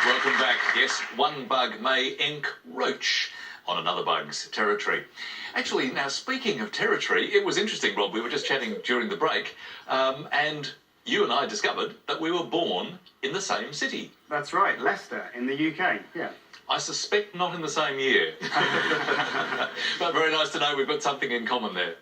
Welcome back. Yes, one bug may encroach on another bug's territory. Actually, now speaking of territory, it was interesting, Rob. We were just chatting during the break, and you and I discovered that we were born in the same city. That's right, Leicester in the UK. Yeah. I suspect not in the same year. But very nice to know we've got something in common there.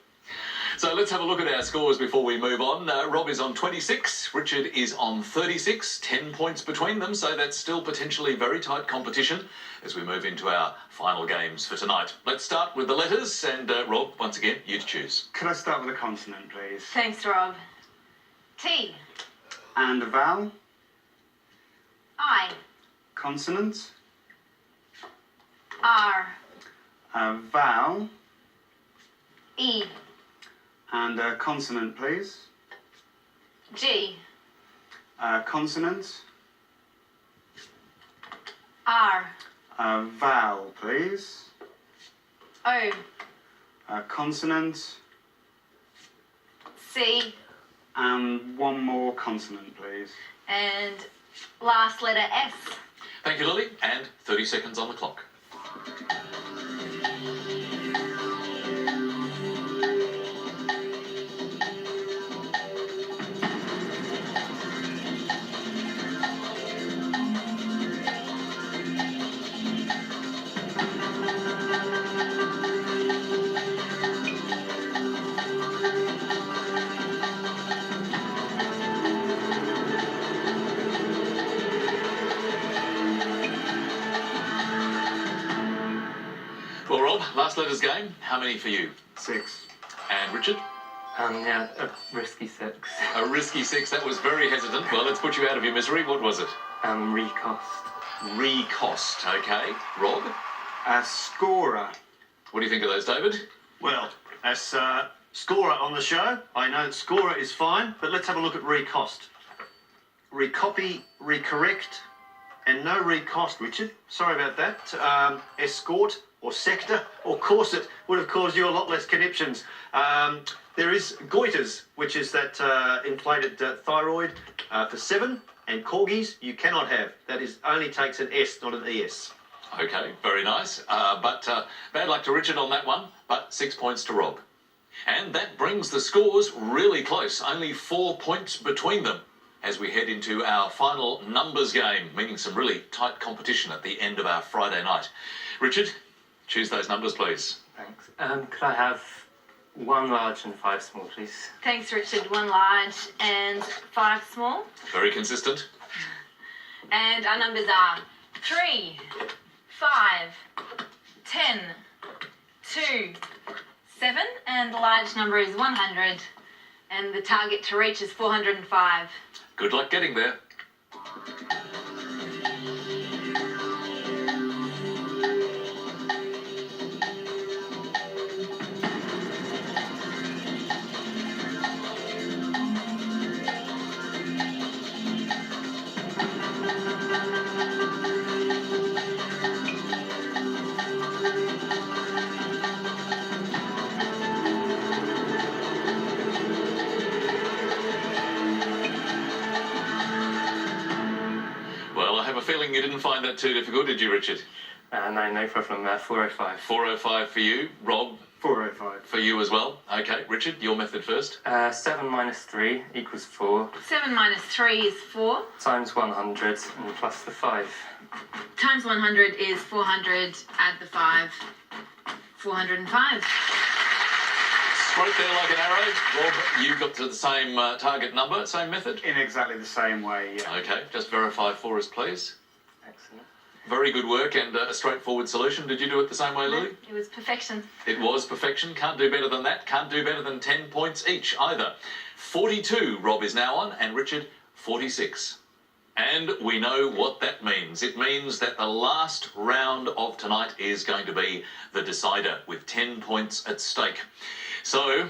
So let's have a look at our scores before we move on. Rob is on 26, Richard is on 36, 10 points between them, so that's still potentially very tight competition as we move into our final games for tonight. Let's start with the letters, and Rob, once again, you to choose. Could I start with a consonant, please? Thanks, Rob. T. And a vowel? I. Consonant? R. A vowel? E. And a consonant, please. G. A consonant? R. A vowel, please. O. A consonant? C. And one more consonant, please. And last letter S. Thank you, Lily, and 30 seconds on the clock. Well, Rob, last letters game. How many for you? 6. And Richard? Yeah, a risky 6. A risky 6. That was very hesitant. Well, let's put you out of your misery. What was it? Recost. Recost. Okay. Rob? A scorer. What do you think of those, David? Well, as scorer on the show, I know that scorer is fine, but let's have a look at recost. Recopy, recorrect, and no recost, Richard. Sorry about that. Escort or sector or corset would have caused you a lot less conniptions. There is goiters, which is that inflated thyroid for 7, and corgis you cannot have. That is only takes an S, not an ES. Okay, very nice. But bad luck to Richard on that one, but 6 points to Rob. And that brings the scores really close, only 4 points between them as we head into our final numbers game, meaning some really tight competition at the end of our Friday night. Richard, choose those numbers, please. Thanks. Could I have 1 large and 5 small, please? Thanks, Richard. 1 large and 5 small. Very consistent. And our numbers are 3, 5, 10, 2, 7. And the large number is 100. And the target to reach is 405. Good luck getting there. Feeling you didn't find that too difficult, did you, Richard? No problem. 405. 405 for you. Rob? 405. For you as well. Okay, Richard, your method first. 7 minus 3 equals 4. 7 minus 3 is 4. Times 100 and plus the 5. Times 100 is 400. Add the 5. 405. Straight there like an arrow. Rob, you got to the same target number, same method? In exactly the same way, yeah. Okay, just verify for us, please. Excellent. Very good work and a straightforward solution. Did you do it the same way, Lily? It was perfection. It was perfection. Can't do better than that. Can't do better than 10 points each either. 42 Rob is now on, and Richard 46. And we know what that means. It means that the last round of tonight is going to be the decider with 10 points at stake. So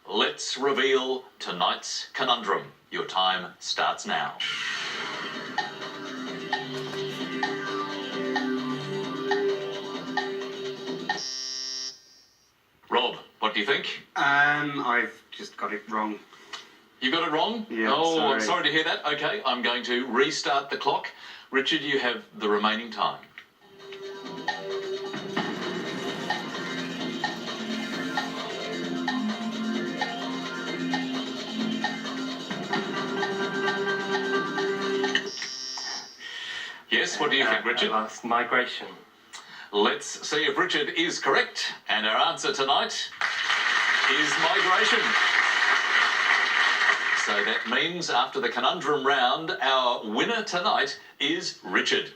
let's reveal tonight's conundrum. Your time starts now. Rob, what do you think? I've just got it wrong. You got it wrong? Yeah, Oh, I'm sorry. sorry to hear that. Okay, I'm going to restart the clock. Richard, you have the remaining time. Yes, what do you think, Richard? Last migration. Let's see if Richard is correct. And our answer tonight is migration. So that means after the conundrum round, our winner tonight is Richard.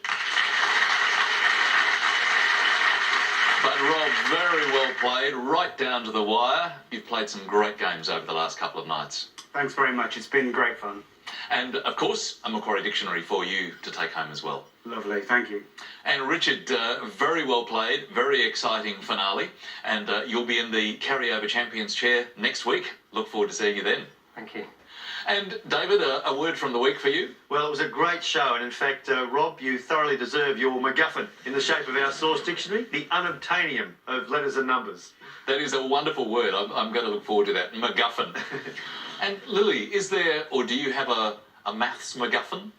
But Rob, very well played, right down to the wire. You've played some great games over the last couple of nights. Thanks very much. It's been great fun. And, of course, a Macquarie Dictionary for you to take home as well. Lovely. Thank you. And Richard, very well played, very exciting finale. And you'll be in the carryover champions chair next week. Look forward to seeing you then. Thank you. And David, a word from the week for you. Well, it was a great show, and in fact, Rob, you thoroughly deserve your MacGuffin in the shape of our source dictionary, the unobtainium of letters and numbers. That is a wonderful word. I'm going to look forward to that. MacGuffin. And Lily, is there, or do you have a maths MacGuffin?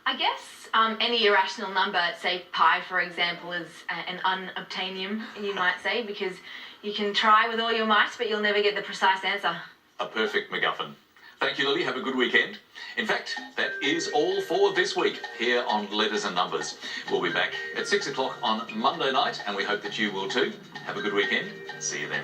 I guess any irrational number, say pi, for example, is an unobtainium, you might say, because you can try with all your might, but you'll never get the precise answer. A perfect MacGuffin. Thank you, Lily. Have a good weekend. In fact, that is all for this week here on Letters and Numbers. We'll be back at 6 o'clock on Monday night, and we hope that you will too. Have a good weekend. See you then.